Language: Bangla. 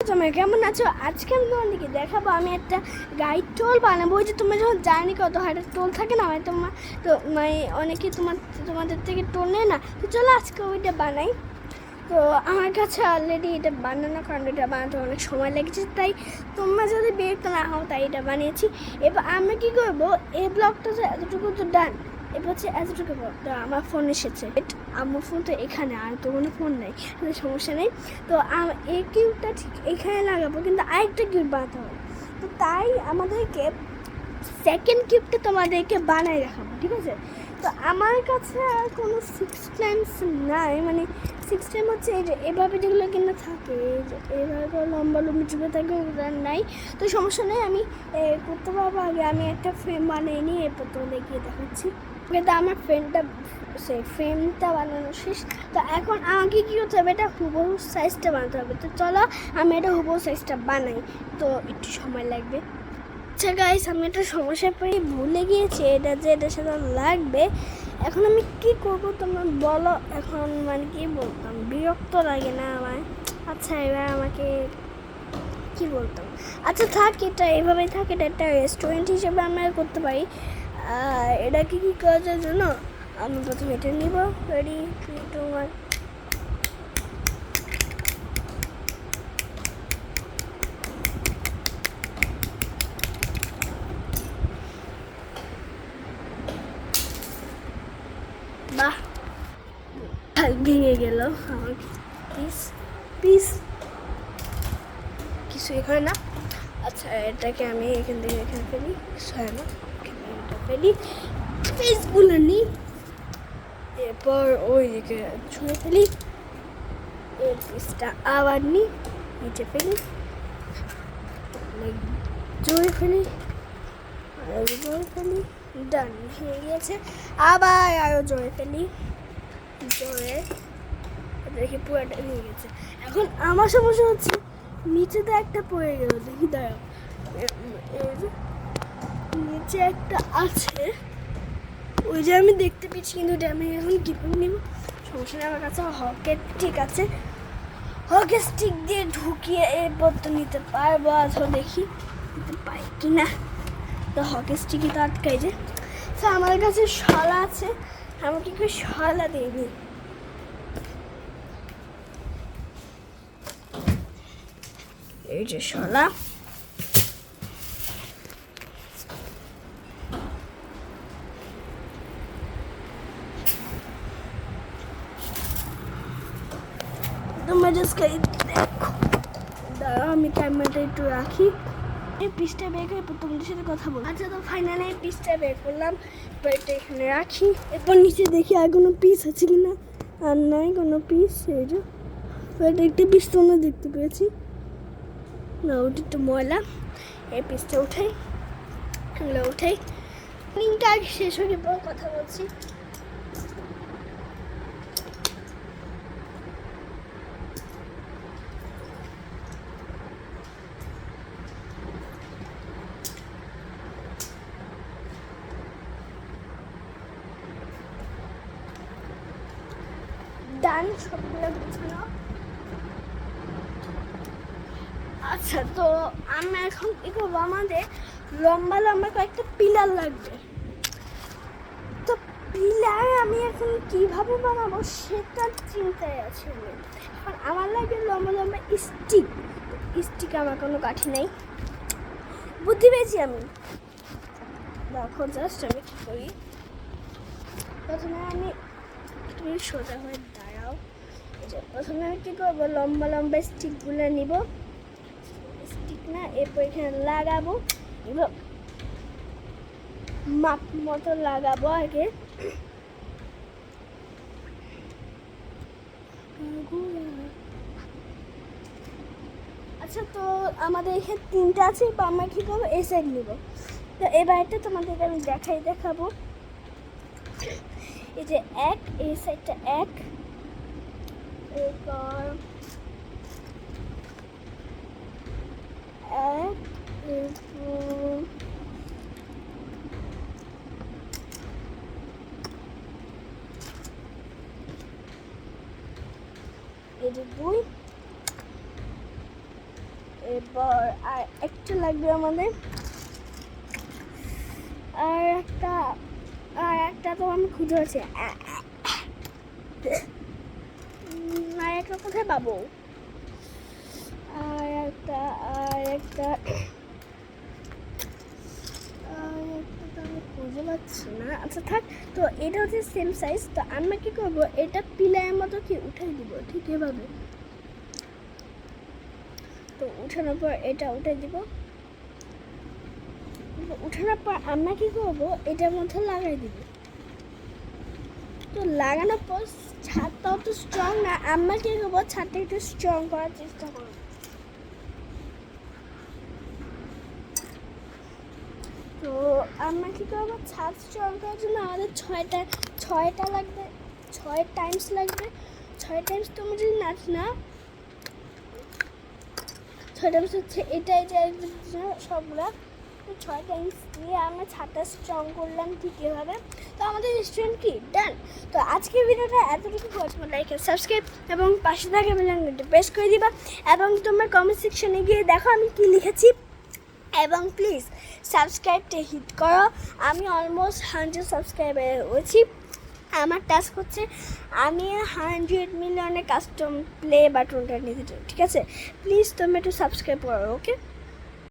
তোমরা কেমন আছো? আজকে আমি তোমাদেরকে দেখাবো আমি একটা গাইড টোল বানাবো। ওই যে তোমরা যখন জার্নি করো তখন একটা টোল থাকে না, হয় তোমার তো মানে অনেকে তোমাদের থেকে টোল নেয় না। তো চলো আজকে ওইটা বানাই। তো আমার কাছে অলরেডি এটা বানানো, কারণ এটা বানাতে অনেক সময় লেগেছে, তাই তোমরা যদি বিরক্ত না হও তাই এটা বানিয়েছি। এবার আমি কী করবো, এই ব্লগটা তো এতটুকু তো ডান, এবার হচ্ছে এতটুকু ব্লগটা আমার ফোন এসেছে। আমার ফোন তো এখানে, আর তো কোনো ফোন নেই, সমস্যা নেই। তো এই কিউবটা ঠিক এখানে লাগাবো, কিন্তু আরেকটা কিউব বানাতে হবে। তো তাই আমাদেরকে সেকেন্ড কিউবটা তোমাদেরকে বানাই দেখাবো, ঠিক আছে? তো আমার কাছে আর কোনো 6 টাইমস নাই, মানে 6 টাইম হচ্ছে এই যে এভাবে যেগুলো কিনা থাকে, এই যে এভাবে লম্বা লম্বি চুপে থাকে, ওগুলো নাই। তো সমস্যা নেই, আমি করতে পারবো। আগে আমি একটা ফ্রেম বানিয়ে নিয়ে এরপর তোমাদের গিয়ে দেখাচ্ছি। কিন্তু আমার ফ্রেমটা বানানো শেষ। তো এখন আমাকে কী করতে হবে, এটা হুবহু সাইজটা বানাতে হবে। তো চলো আমি এটা হুবহু সাইজটা বানাই, তো একটু সময় লাগবে। আচ্ছা গাইস, আমি একটা সমস্যায় পড়ে ভুলে গিয়েছি এটা যে এটার সাথে লাগবে। এখন আমি কি করব তোমরা বলো। এখন মানে কি বলতাম, বিরক্ত লাগে না আমার? আচ্ছা এবার আমাকে কি বলতাম, আচ্ছা থাক, এটা এভাবেই থাক। এটা একটা রেস্টুরেন্ট হিসেবে আমরা করতে পারি। এটা কি কী করা যায় জানো? আমি প্রথমে এটা নিব। রেডি, 3, 2, 1। বাহ, ভেঙে গেল আমার পিস পিস, কিছু এখানে না। আচ্ছা এটাকে আমি এখান থেকে এখানে ফেলি, হয় না, এটা ফেলি, পিসগুলো নিই, এরপর ওই দিকে ছুঁড়ে ফেলি, এই পিসটা আবার নিই, নিচে ফেলি, জোরে ফেলি, আরও জোরে ফেলি, ডান, হয়ে গিয়েছে। আবার আরও জোরে ফেলি, জোরে, দেখি পুরোটা হয়ে গেছে। এখন আমার সমস্যা হচ্ছে নিচেতে একটা পড়ে গেল, দেখি দাঁড়াও, এর নিচে একটা আছে, ওই যে আমি দেখতে পেয়েছি, কিন্তু ওটা আমি এখন কী করে নিব? সমস্যা নেই, আমার কাছে হকের স্টিক আছে, হকের স্টিক দিয়ে ঢুকিয়ে এরপর তো নিতে পারবো। আচ্ছা দেখি নিতে পাই কি না। তো হকের স্টিকই তো আটকাই যে। তো আমার কাছে শলা আছে, আমি কি করে শলা দিইনি, এই যে শলা। তোমরা জাস্ট দেখো, দাঁড়াও আমি ক্যামেরাটা একটু রাখি, এই পিসটা বের করে তোমাদের সাথে কথা বল। আচ্ছা তো ফাইনালি এই পিসটা বের করলাম, এবার এটা এখানে রাখি। এরপর নিচে দেখি আর কোনো পিস আছে কি না, আর নাই কোনো পিস। এই যে এটা একটা পিস তোমরা দেখতে পেয়েছি না, ওটা একটু ময়লা। এই পিসটা উঠাই, এগুলো উঠাই, লিঙ্কটা আগে শেষ হয়ে পর কথা বলছি। ডান, সবগুলো গুছানো। আচ্ছা তো আমরা এখন কি করবো, আমাদের লম্বা লম্বা কয়েকটা পিলার লাগবে। তো পিলার আমি এখন কিভাবে বানাবো সেটা চিন্তায় আছি আমি। এখন আমার লাগবে লম্বা লম্বা স্টিক। স্টিক আমার কোনো কাঠি নেই, বুদ্ধি পেয়েছি আমি। দেখো জাস্ট আমি কী করি, প্রথমে আমি, তুমি সোজা হয়ে দাঁড়াও। প্রথমে আমি কী করবো, লম্বা লম্বা স্টিকগুলো নিব, স্টিক না, এরপর এখানে লাগাবো, এবার মাপ মতো লাগাবো আগে। আচ্ছা তো আমাদের এখানে 3টা আছে, বা আমরা কী করবো, এই সাইড নিব। তো এবার এটা তোমাদেরকে আমি দেখাবো। এই যে এক, এই সাইডটা এক, এরপর এক, এরপর এই যে 2, এবার আর একটা লাগবে আমাদের, আর একটা তো আমি খুঁজে আছে, আর একটা কোথায় পাবো, আর একটা তো আমি খুঁজে পাচ্ছি না। আচ্ছা থাক, তো এটা হচ্ছে সেম সাইজ। তো আমরা কি করবো, এটা পিলারের মতো কি উঠাই দিব, ঠিক এভাবে। তো উঠানোর পর এটা উঠে দিব, উঠানোর পর আমরা কি করবো, এটার মধ্যে লাগাই দিব। তো লাগানোর পর ছাদটা অত স্ট্রং না, আমরা কি করবো, ছাদটা একটু স্ট্রং করার চেষ্টা করবো। তো আমরা কি করবো, ছাদ স্ট্রং করার জন্য আমাদের ছয়টা লাগবে, 6 টাইমস লাগবে। 6 টাইমস তুমি যদি না 6 টাইমস হচ্ছে এটাই যে সবগুলা। তো 6 টাইমস দিয়ে আমরা ছাদটা স্ট্রং করলাম ঠিক এভাবে। তো আমাদের রেস্টুরেন্ট কি ডান। তো আজকের ভিডিওটা এতটুকু, লাইক সাবস্ক্রাইব এবং পাশে থাকা বেল আইকনটি প্রেস করে দিবা, এবং তোমরা কমেন্ট সেকশনে গিয়ে দেখো আমি কি লিখেছি, এবং প্লিজ সাবস্ক্রাইবটা হিট করো। আমি অলমোস্ট 100 সাবস্ক্রাইবার হয়েছি। আমার টাস্ক হচ্ছে আমি 100 মিলিয়নের কাস্টম প্লে বাটনটা নিতে চাই, ঠিক আছে? প্লিজ তোমরা একটু সাবস্ক্রাইব করো, ওকে?